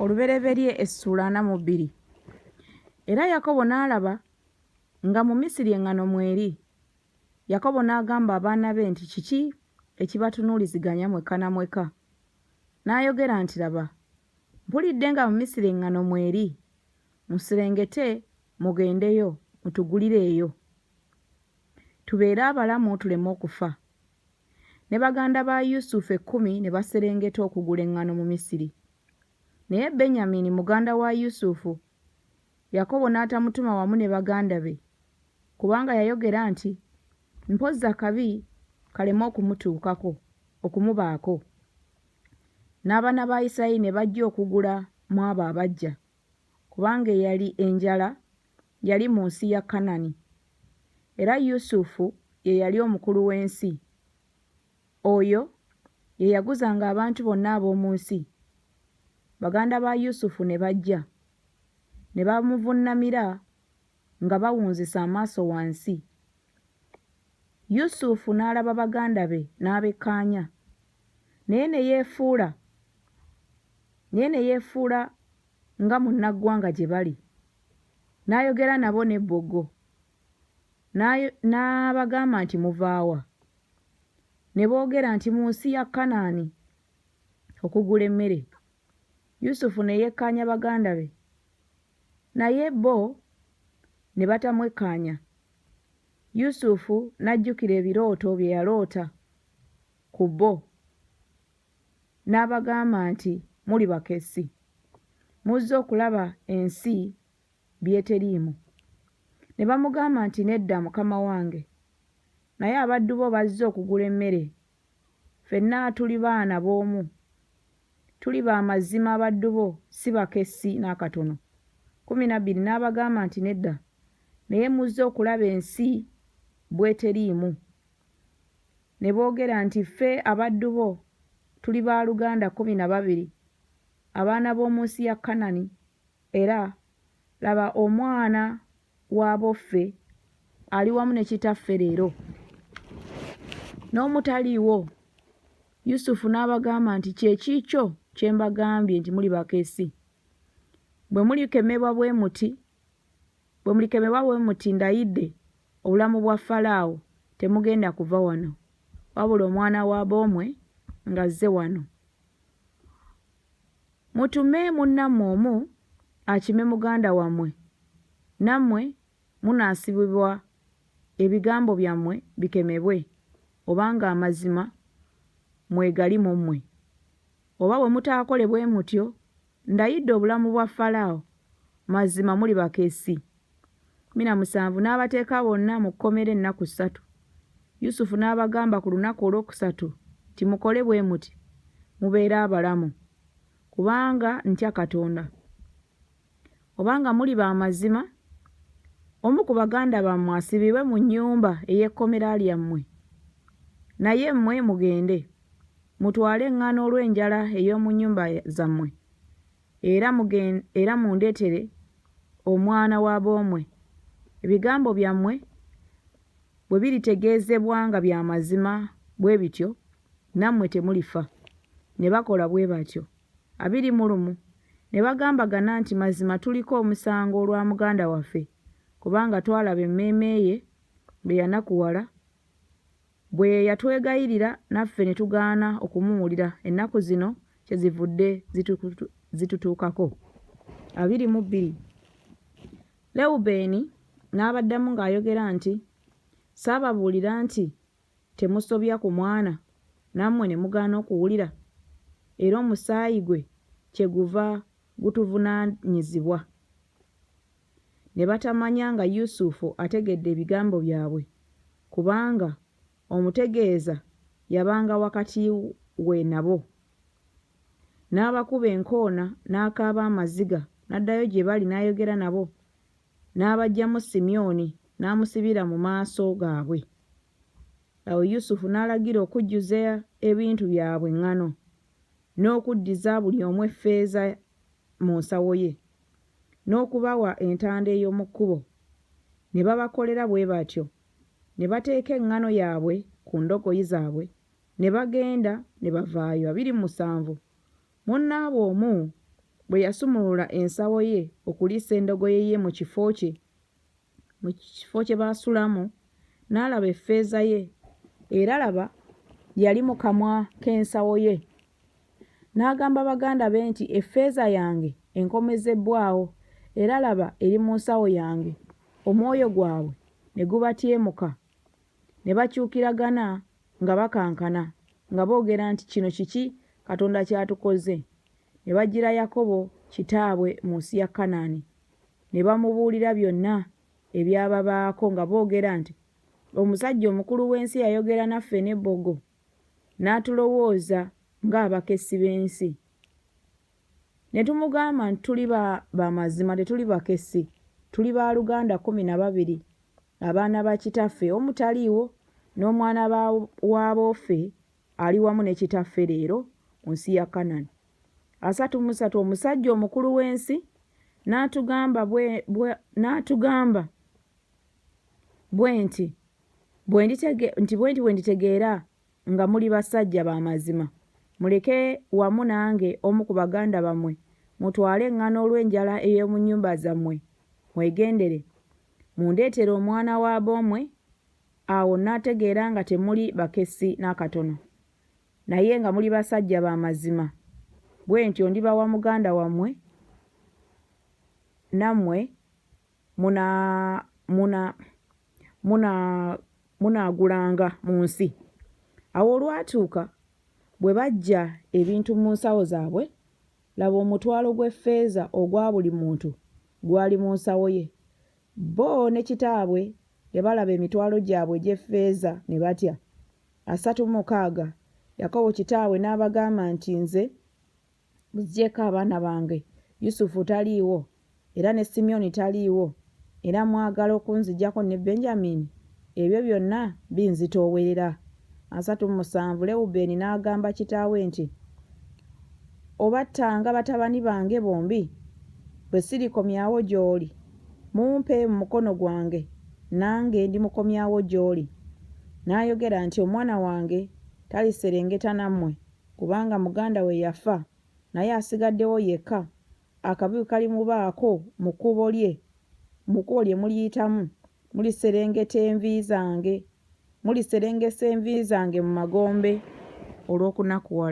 olubereberye essula 42. Era Yakobo n'alaba nga mu Misiri eŋŋano mweri. Yakobo n'agamba abaana be nti kiki ekibatunuuliziganya mwekka na mwekka? N'ayogera nti laba, mpulidde nga mu Misiri eŋŋano mweri. Muserengete mugendeyo mutugulireeyo, tubeere abalamu tuleme okufa. Ne baganda ba Yusufu 10 ne baserengeta okugula eŋŋano mu Misiri. Naye Benyamini muganda wa Yusufu, Yakobo n'atamutuma wamu ne baganda be, kubanga yayogera nti mpozzi akabi kaleme okumubaako. N'abaana ba Isirayiri ne bajja okugula mu abo abajja, kubanga enjala yali mu nsi ya Kanani. Era Yusufu ye yali omukulu w'ensi. Oyo ye yaguzanga abantu bonna ab'omu nsi. Baganda ba Yusufu ne bajja, ne bamuvunnamira nga bawunzisa amaaso wansi. Yusufu n'alaba baganda be n'abekkaanya, naye ne yeefuula nga munnaggwanga gye bali. N'ayogera nabo n'ebbogo, n'abagamba nti muva wa? Ne boogera nti mu nsi ya Kanaani okugula emmere. Yusufu ne yekkaanya baganda be, naye bo ne batamwekkaanya. Yusufu n'ajjukira ebirooto bye yaloota ku bo, n'abagamba nti muli bakessi, muzze okulaba ensi by'eteriimu. Ne bamugamba nti nedda mukama wange, naye abaddu bo bazze okugula emmere. Ffenna tuli baana b'omu, tuli ba mazima abaddu bo si bakessi n'akatono. 12 n'abagamba nti nedda, naye muzze okulaba ensi bw'eteriimu. Ne boogera nti ffe abaddu bo tuli baaluganda 12 abaana b'omu nsi ya Kanani, era laba omwana w'abo ffe ali wamu ne kitaffe leero, n'omutaliiwo. Yusufu n'abagamba nti kye kiikyo kye mbagambye nti muli bakessi. Bwe mulikemebwa bwe muti ndayidde obulamu bwa Falaawo temugenda kuva wano, wabula omwana wa boomwe ng'azze wano. Mutume munnammwe omu akime muganda wammwe, nammwe munaasibibwa ebigambo byammwe bikemebwe, obanga amazima mwegali mu mmwe. Oba bwe mutaakole bwe mutyo, ndayidde obulamu bwa Falaawo, mazima muli bakessi. 17 n'abateeka bonna mu kkomera ennaku 3. Yusufu n'abagamba ku lunaku olwokusatu nti mukole bwe muti, mubeere abalamu, kubanga ntya Katonda. Obanga muli ba mazima, omu ku baganda bammwe asibibwe mu nnyumba ey'ekkomera lyammwe, naye mmwe mugende mutwale eŋŋaano olw'enjala ey'omu nnyumba zammwe, era mundeetere omwana wa boomwe. Ebigambo byammwe bwe biritegeezebwa nga bya mazima bwe bityo, nammwe temulifa. Ne bakola bwe batyo. 20 ne bagambagana nti mazima tuliko omusango olwa muganda waffe, kubanga twalaba emmeeme ye bwe yanakuwala, bwe yatwegayirira naffe ne tugaana okumuwulira. Ennaku zino kyezivudde zitutuukako. 22 Lewubeeni n'abaddamu ng'ayogera nti saababuulira nti temusobya ku mwana, nammwe ne mugaana okuwulira? Era omusaayi gwe kyeguva gutuvunaanyizibwa. Ne batamanya nga Yusufu ategedde ebigambo byabwe, kubanga omutegeeza yabanga wakati we nabo. N'abakuba enkoona n'akaaba amaziga, n'addayo gye bali n'ayogera nabo. N'abaggyamu Simyoni n'amusibira mu maaso gaabwe. Awo Yusufu n'alagira okujjuza ebintu byabwe eŋŋano, n'okuddiza buli omu effeeza mu nsawo ye, n'okubawa entanda ey'omu kkubo. Ne babakolera bwe batyo. Ne bateeka eŋŋano yaabwe ku ndogoyi zaabwe, ne bagenda ne bavaayo. 27 Munnaabwe omu bwe yasumulula ensawo ye okuliisa endogoye ye mu kifo kye baasulamu, n'alaba effeeza ye, era laba yali mu kamwa k'ensawo ye. N'agamba baganda be nti, effeeza yange enkomezebbwawo, era laba eri mu nsawo yange. Omwoyo gwabwe ne gubatyemuka, ne bakyukiragana nga bakankana, nga boogera nti, kino kiki Katonda ky'atukoze? Ne bajjira Yakobo kitaabwe mu nsi ya Kanaani, ne bamubuulira byonna ebyababaako nga boogera nti, omusajja omukulu w'ensi yayogera naffe n'ebbogo, n'atulowooza ng'abakessi b'ensi. Ne tumugamba nti tuli b'amazima, tetuli bakessi, tuli baaluganda 12, abaana ba kitaffe omu taliiwo, n'omwana w'aboofe ali wamu ne kitaffe leero mu nsi ya Kanaani. 33 Omusajja omukulu w'ensi n'atugamba bwe nti bwe nditegeera nga muli basajja b'amazima, muleke wamu nange omu ku baganda bammwe mutwale eŋŋaano olw'enjala ey'omu nnyumba zammwe, mwegendere mundeetere omwana w'ab'omwe. Awo n'ategeera nga temuli bakessi n'akatono, naye nga muli basajja b'amazima. Bwe ntyo ndibawa muganda wammwe, nammwe munaagulanga mu nsi. Awo olwatuuka bwe baggya ebintu mu nsawo zaabwe, laba omutwalo gw'effeeza ogwa buli muntu gwali mu nsawo ye. Bo ne kitaabwe ne balaba emitwalo gyabwe egy'effeeza ne batya. 36 Yakobo kitaabwe n'abagamba nti, nze muziggyeko abaana bange, Yusufu taliiwo era ne Simyoni taliiwo, era mwagala okunziggyako ne Benyamini? Ebyo byonna binzitoowerera. 37 Lewubeeni n'agamba kitaawe nti, obattanga batabani bange bombi, bwe sirikomyawo gy'oli, mumpe mu mukono gwange, nange ndimukomyawo gy'oli. N'ayogera nti, omwana wange taliserengeta nammwe, kubanga muganda we yafa, naye asigaddewo yekka. Akabi kalimubaako mu kkubo lye muliyitamu, muliserengesa envi zange mu magombe olw'okunakuwala.